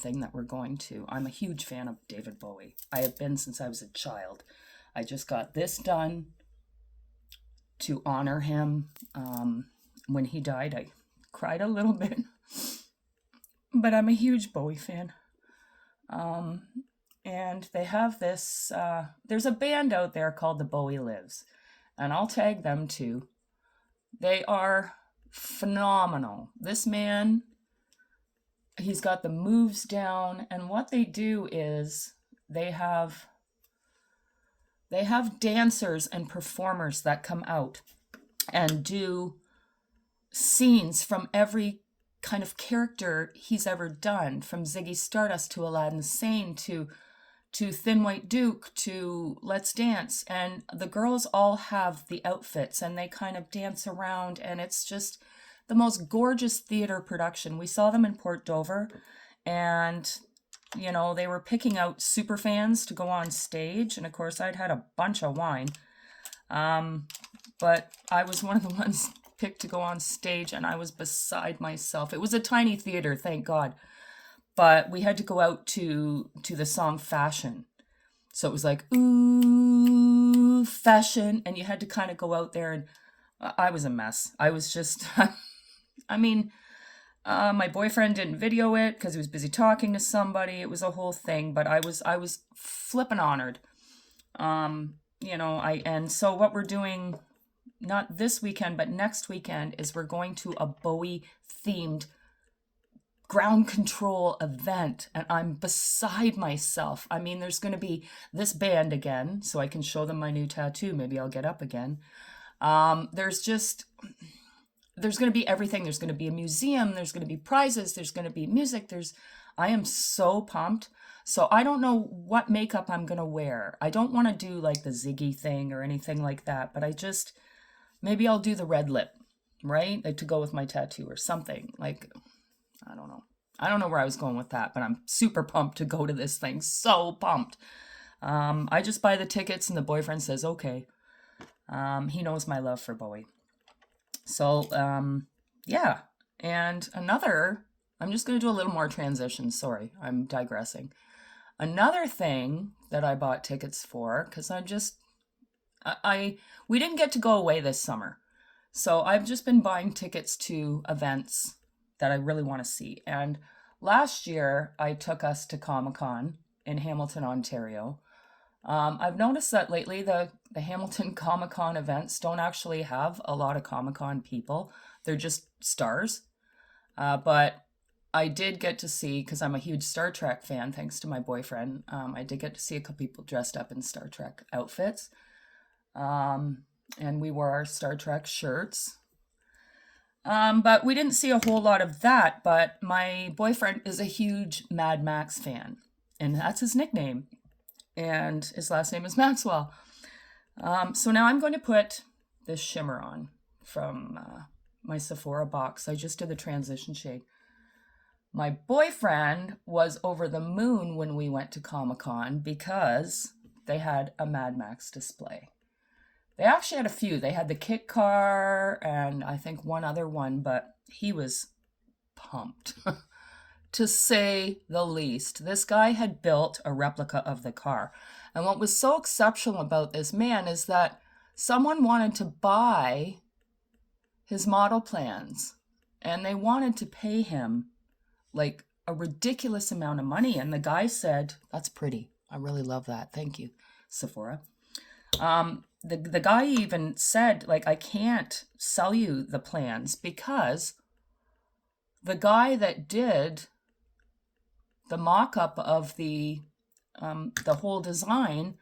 thing that we're going to. I'm a huge fan of David Bowie. I have been since I was a child. I just got this done to honor him. When he died, I cried a little bit, but I'm a huge Bowie fan. And they have this, there's a band out there called the Bowie Lives, and I'll tag them too. They are phenomenal. This man, he's got the moves down, and what they do is they have They have dancers and performers that come out and do scenes from every kind of character he's ever done, from Ziggy Stardust to Aladdin Sane to Thin White Duke to Let's Dance. And the girls all have the outfits and they kind of dance around, and it's just the most gorgeous theater production. We saw them in Port Dover, and they were picking out super fans to go on stage, and of course I'd had a bunch of wine. But I was one of the ones picked to go on stage, and I was beside myself. It was a tiny theater, thank God. But we had to go out to the song Fashion. So it was like, ooh, fashion. And you had to kind of go out there, and I was a mess. I was just, my boyfriend didn't video it because he was busy talking to somebody. It was a whole thing, but I was flippin' honored. And so what we're doing, not this weekend, but next weekend, is we're going to a Bowie themed ground control event, and I'm beside myself. There's going to be this band again, so I can show them my new tattoo. Maybe I'll get up again. There's going to be everything. There's going to be a museum. There's going to be prizes. There's going to be music. I am so pumped. So I don't know what makeup I'm going to wear. I don't want to do like the Ziggy thing or anything like that, but maybe I'll do the red lip, right? Like to go with my tattoo or something. Like, I don't know. I don't know where I was going with that, but I'm super pumped to go to this thing. So pumped. I just buy the tickets and the boyfriend says, okay. He knows my love for Bowie. So, yeah. And I'm just going to do a little more transition. Sorry, I'm digressing. Another thing that I bought tickets for, because we didn't get to go away this summer. So I've just been buying tickets to events that I really want to see. And last year I took us to Comic-Con in Hamilton, Ontario. I've noticed that lately the Hamilton Comic-Con events don't actually have a lot of Comic-Con people. They're just stars. But I did get to see, because I'm a huge Star Trek fan, thanks to my boyfriend, I did get to see a couple people dressed up in Star Trek outfits. And we wore our Star Trek shirts. But we didn't see a whole lot of that, but my boyfriend is a huge Mad Max fan, and that's his nickname. And his last name is Maxwell. So now I'm going to put this shimmer on from my Sephora box. I just did the transition shade. My boyfriend was over the moon when we went to Comic-Con because they had a Mad Max display. They actually had a few. They had the Kit Car and I think one other one, but he was pumped, to say the least. This guy had built a replica of the car. And what was so exceptional about this man is that someone wanted to buy his model plans, and they wanted to pay him like a ridiculous amount of money. And the guy said, "That's pretty. I really love that. Thank you, Sephora." The guy even said, like, "I can't sell you the plans because the guy that did the mock-up of the whole design,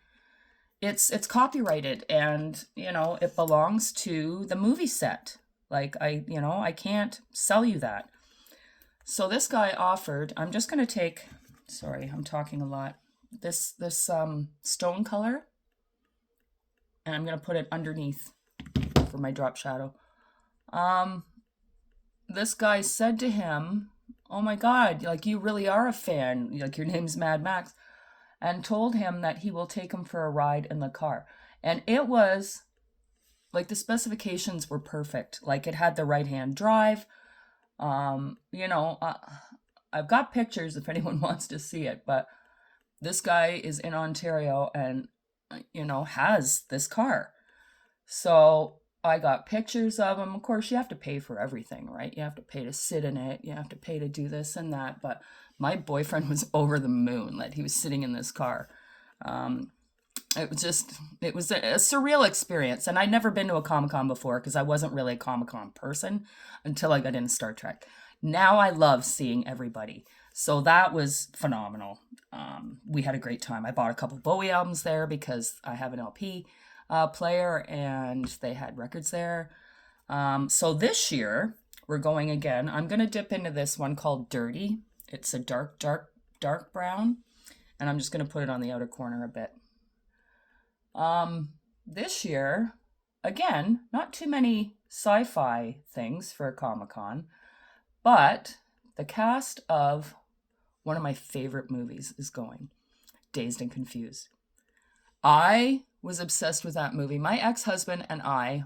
it's copyrighted, and it belongs to the movie set. Like, I can't sell you that." So this guy offered, I'm just going to take, sorry, I'm talking a lot, this stone color, and I'm going to put it underneath for my drop shadow. This guy said to him, "Oh my God, like, you really are a fan, like, your name's Mad Max," and told him that he will take him for a ride in the car. And it was, like, the specifications were perfect. Like, it had the right-hand drive. I've got pictures if anyone wants to see it, but this guy is in Ontario and, has this car. So I got pictures of him. Of course, you have to pay for everything, right? You have to pay to sit in it. You have to pay to do this and that. But my boyfriend was over the moon that he was sitting in this car. It was a surreal experience. And I'd never been to a Comic-Con before because I wasn't really a Comic-Con person until I got into Star Trek. Now I love seeing everybody. So that was phenomenal. We had a great time. I bought a couple Bowie albums there because I have an LP player and they had records there. So this year we're going again. I'm going to dip into this one called Dirty. It's a dark, dark, dark brown. And I'm just going to put it on the outer corner a bit. This year, again, not too many sci-fi things for Comic-Con, but the cast of one of my favorite movies is going, Dazed and Confused. I was obsessed with that movie. My ex-husband and I,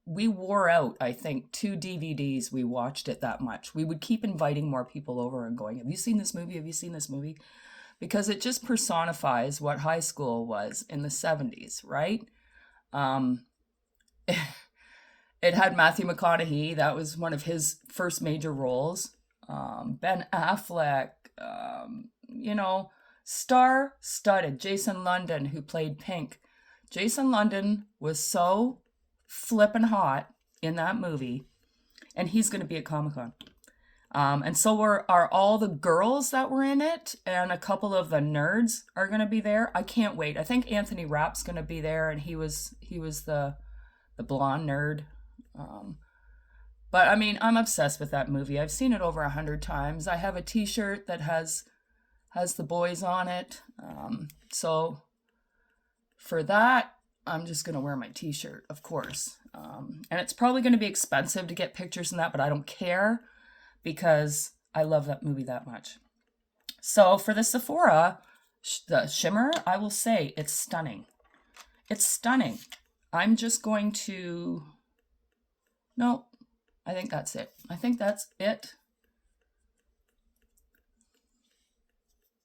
we wore out, I think, 2 DVDs. We watched it that much. We would keep inviting more people over and going, have you seen this movie? Have you seen this movie? Because it just personifies what high school was in the 70s, right? It had Matthew McConaughey. That was one of his first major roles. Ben Affleck, star-studded. Jason London, who played Pink. Jason London was so flippin' hot in that movie, and he's going to be at Comic-Con. And so are all the girls that were in it, and a couple of the nerds are going to be there. I can't wait. I think Anthony Rapp's going to be there, and he was the blonde nerd. But I mean, I'm obsessed with that movie. I've seen it over 100 times. I have a T-shirt that has the boys on it. So for that, I'm just going to wear my T-shirt, of course. And it's probably going to be expensive to get pictures in that, but I don't care because I love that movie that much. So for the Sephora, the shimmer, I will say it's stunning. It's stunning. I'm just going to... No, I think that's it. I think that's it.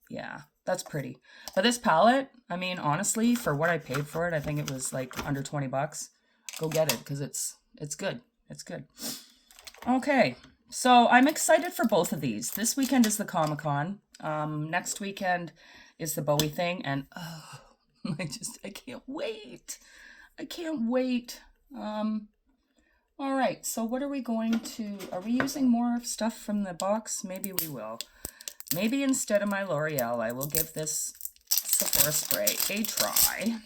Yeah, that's pretty. But this palette, I mean, honestly, for what I paid for it, I think it was like under 20 bucks. Go get it because it's good. It's good. Okay, so I'm excited for both of these. This weekend is the Comic-Con. Next weekend is the Bowie thing, and I can't wait. I can't wait. All right, so what are we using more stuff from the box? Maybe we will. Maybe instead of my L'Oreal, I will give this Sephora spray a try.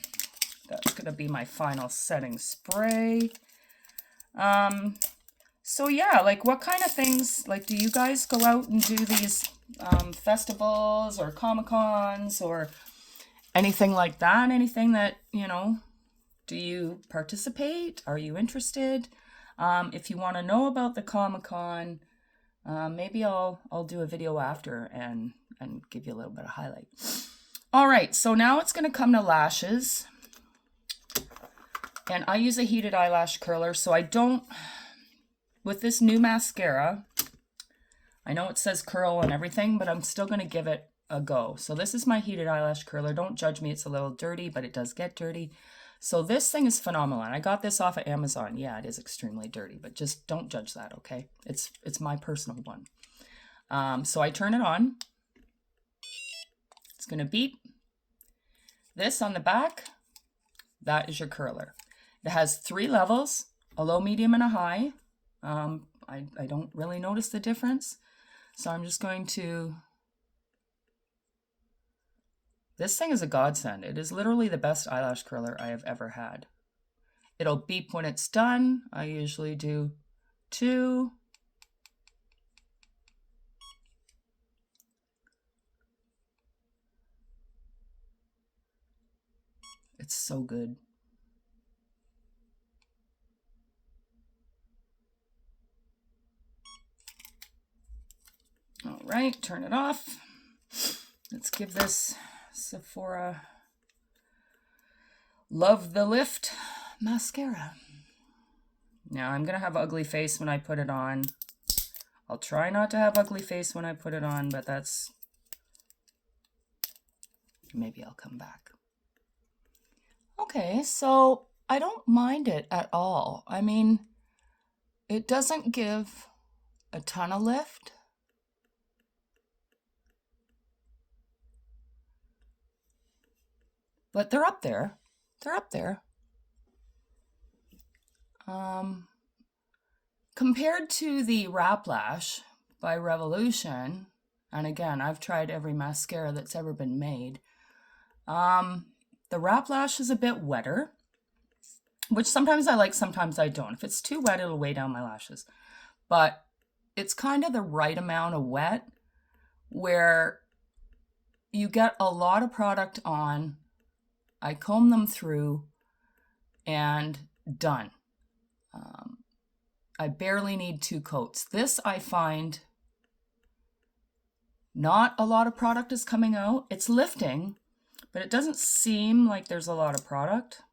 That's going to be my final setting spray. So yeah, like what kind of things, like do you guys go out and do these festivals or Comic-Cons or anything like that? Anything that, do you participate? Are you interested? If you want to know about the Comic-Con, maybe I'll do a video after and give you a little bit of highlight. All right, so now it's going to come to lashes. And I use a heated eyelash curler, so I don't, with this new mascara, I know it says curl and everything, but I'm still going to give it a go. So this is my heated eyelash curler. Don't judge me, it's a little dirty, but it does get dirty. So this thing is phenomenal. And I got this off of Amazon. Yeah, it is extremely dirty, but just don't judge that, okay? It's my personal one. So I turn it on. It's going to beep. This on the back, that is your curler. It has 3 levels, a low, medium, and a high. I don't really notice the difference. So I'm just going to... This thing is a godsend. It is literally the best eyelash curler I have ever had. It'll beep when it's done. I usually do 2. It's so good. All right, turn it off. Let's give this Sephora Love the Lift mascara. Now I'm going to have ugly face when I put it on. I'll try not to have ugly face when I put it on, but that's... Maybe I'll come back. Okay, so I don't mind it at all. I mean, it doesn't give a ton of lift. But they're up there. They're up there. Compared to the Wrap Lash by Revolution, And again, I've tried every mascara that's ever been made. The wrap lash is a bit wetter, which sometimes I like, sometimes I don't. If it's too wet, it'll weigh down my lashes. But it's kind of the right amount of wet where you get a lot of product on. I comb them through and done. I barely need 2 coats. This, I find, not a lot of product is coming out. It's lifting, but it doesn't seem like there's a lot of product.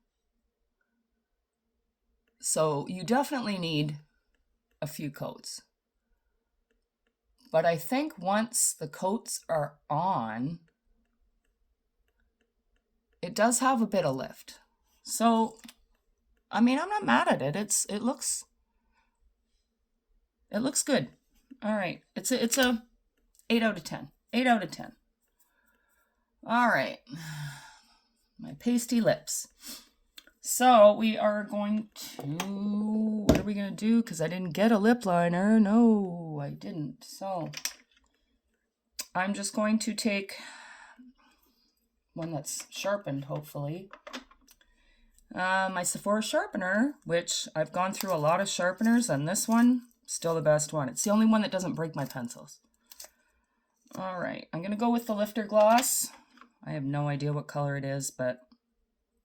So you definitely need a few coats. But I think once the coats are on, it does have a bit of lift. So, I mean, I'm not mad at it. It looks good. All right. It's a 8 out of 10. 8 out of 10. All right. My pasty lips. So we are going to, what are we going to do? Because I didn't get a lip liner. No, I didn't. So I'm just going to take one that's sharpened, hopefully. My Sephora sharpener, which I've gone through a lot of sharpeners, and this one, still the best one. It's the only one that doesn't break my pencils. All right, I'm going to go with the lifter gloss. I have no idea what color it is, but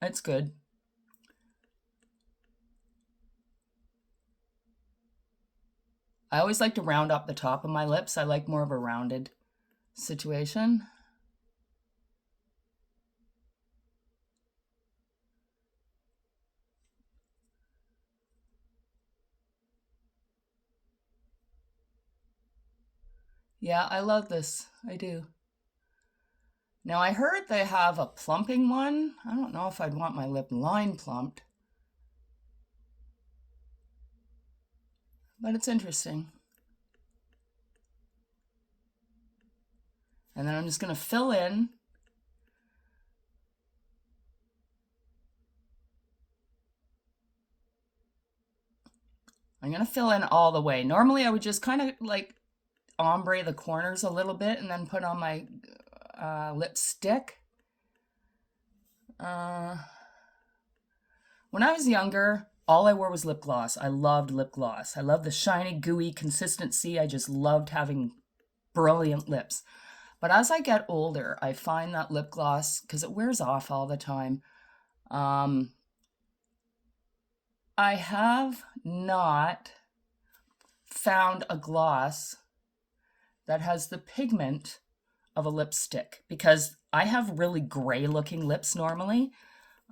it's good. I always like to round up the top of my lips. I like more of a rounded situation. Yeah, I love this. I do. Now, I heard they have a plumping one. I don't know if I'd want my lip line plumped, but it's interesting. And then I'm just going to fill in. I'm going to fill in all the way. Normally, I would just kind of like ombre the corners a little bit and then put on my lipstick. When I was younger, all I wore was lip gloss. I loved lip gloss. I loved the shiny, gooey consistency. I just loved having brilliant lips. But as I get older, I find that lip gloss, because it wears off all the time, I have not found a gloss that has the pigment of a lipstick, because I have really gray looking lips normally.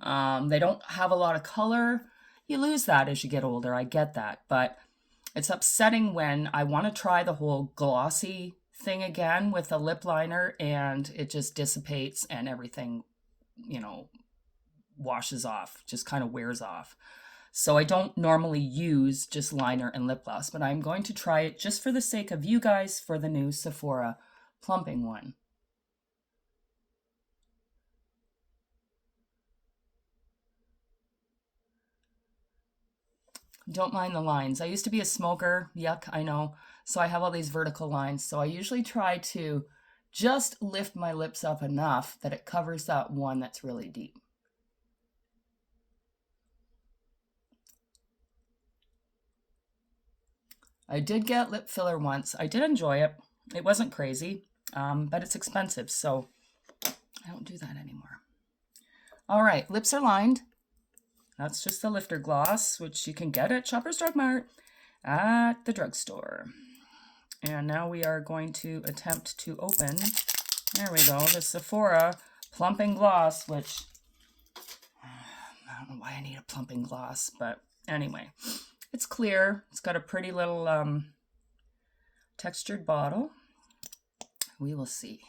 They don't have a lot of color. You lose that as you get older. I get that. But it's upsetting when I want to try the whole glossy thing again with a lip liner and it just dissipates and everything, washes off, just kind of wears off. So I don't normally use just liner and lip gloss, but I'm going to try it just for the sake of you guys for the new Sephora plumping one. Don't mind the lines. I used to be a smoker. Yuck, I know. So I have all these vertical lines. So I usually try to just lift my lips up enough that it covers that one that's really deep. I did get lip filler once. I did enjoy it. It wasn't crazy, but it's expensive, so I don't do that anymore. All right, lips are lined. That's just the lifter gloss, which you can get at Shoppers Drug Mart at the drugstore. And now we are going to attempt to open, there we go, the Sephora plumping gloss, which I don't know why I need a plumping gloss, but anyway. It's clear. It's got a pretty little textured bottle. We will see.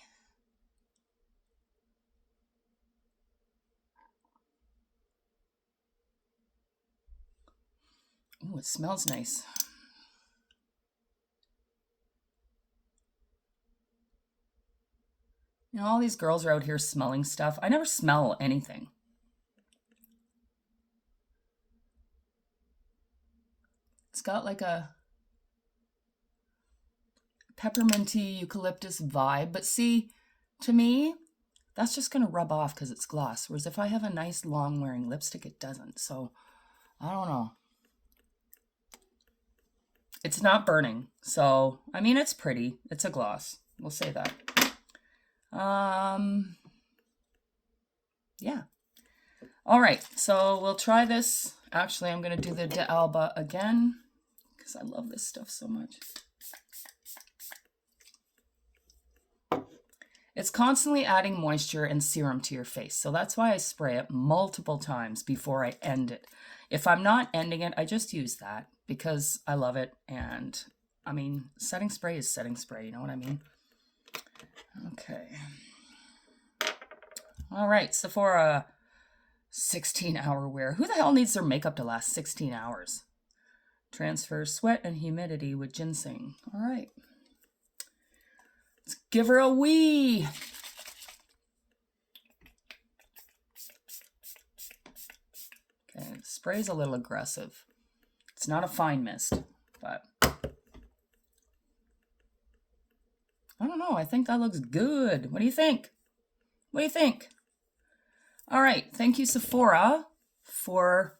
Oh, it smells nice. All these girls are out here smelling stuff. I never smell anything. It's got like a pepperminty eucalyptus vibe. But see, to me, that's just going to rub off because it's gloss. Whereas if I have a nice long wearing lipstick, it doesn't. So I don't know. It's not burning. So, I mean, it's pretty. It's a gloss. We'll say that. Yeah. All right. So we'll try this. Actually, I'm going to do the D'Alba again because I love this stuff so much. It's constantly adding moisture and serum to your face. So that's why I spray it multiple times before I end it. If I'm not ending it, I just use that because I love it. And I mean, setting spray is setting spray. You know what I mean? Okay. All right. Sephora 16-hour wear. Who the hell needs their makeup to last 16 hours? Transfer sweat and humidity with ginseng. All right. Let's give her a wee. Okay, the spray's a little aggressive. It's not a fine mist, but I don't know. I think that looks good. What do you think? What do you think? All right. Thank you, Sephora, for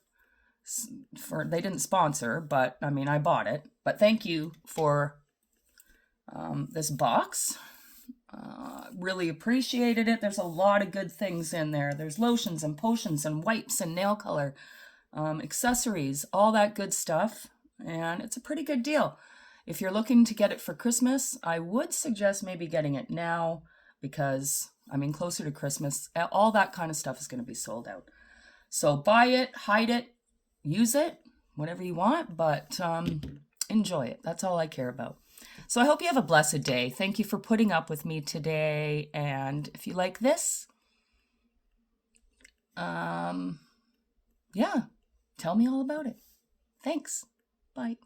they didn't sponsor, but I mean, I bought it. But thank you for this box. Really appreciated it. There's a lot of good things in there. There's lotions and potions and wipes and nail color, accessories, all that good stuff. And it's a pretty good deal. If you're looking to get it for Christmas, I would suggest maybe getting it now because, I mean, closer to Christmas, all that kind of stuff is going to be sold out. So buy it, hide it, use it, whatever you want, but enjoy it. That's all I care about. So I hope you have a blessed day. Thank you for putting up with me today. And if you like this, yeah, tell me all about it. Thanks. Bye.